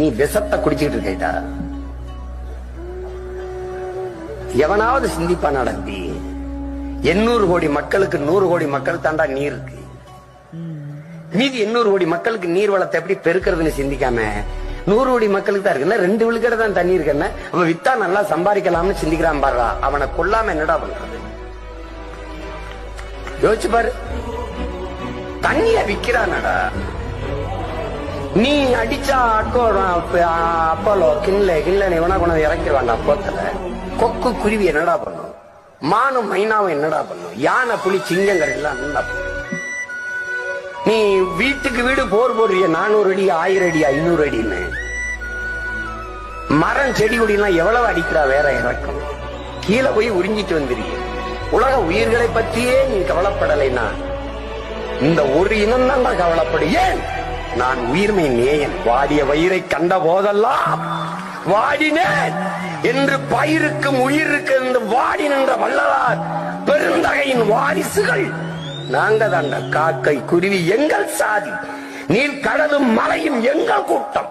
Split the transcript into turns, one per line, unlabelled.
நீ விஷத்தை குடிச்சிட்டு இருக்கா? எவனாவது சிந்திப்பா நடத்தி 800 கோடி மக்களுக்கு 100 கோடி மக்கள் தாண்டா நீர் இருக்கு. மீதி 800 கோடி மக்களுக்கு நீர் வளத்தை எப்படி பெருக்கிறதுன்னு சிந்திக்காம 100 கோடி மக்களுக்கு தான் இருக்கு, 2 விழுக்கடை தான் தண்ணி இருக்குன்னு அவன் வித்தா நல்லா சம்பாதிக்கலாம்னு சிந்திக்கிறான் பாரு. அவனை கொல்லாம என்னடா பண்றது? யோசிச்சு பாரு. தண்ணிய விக்கிறானடா. நீ அடிச்சா அப்போலோ கிண்ணல இவனா கொண்டு இறக்கிடுவாங்க. போத்தல கொக்கு குருவி என்னடா பண்ணும்? மானும் மைனாவும் என்னடா பண்ணும்? யானை புலி சிங்கங்கள் எல்லாம் என்னடா பண்ணும்? நீ வீட்டுக்கு வீடு போர் போடுறிய 400 அடி 1000 அடி 500 அடின்னு. மரம் செடி கொடிலாம் எவ்வளவு அடிக்கிறா? வேற இறக்கம் கீழே போய் உறிஞ்சிட்டு வந்துருக்க. உலக உயிர்களை பற்றியே நீ கவலைப்படலைன்னா இந்த ஒரு இனம் தான் கவலைப்படு. ஏன்? நான் உயிர்மை நேயன். வாடிய வயிறை கண்ட போதெல்லாம் வாடினேன் என்று பயிருக்கும் உயிருக்கு என்று வாடி நின்ற வள்ளலார் பெருந்தகையின் வாரிசுகள் நாங்க தாண்ட. காக்கை குருவி எங்கள் சாதி, நீர் கடலும் மலையும் எங்கள் கூட்டம்.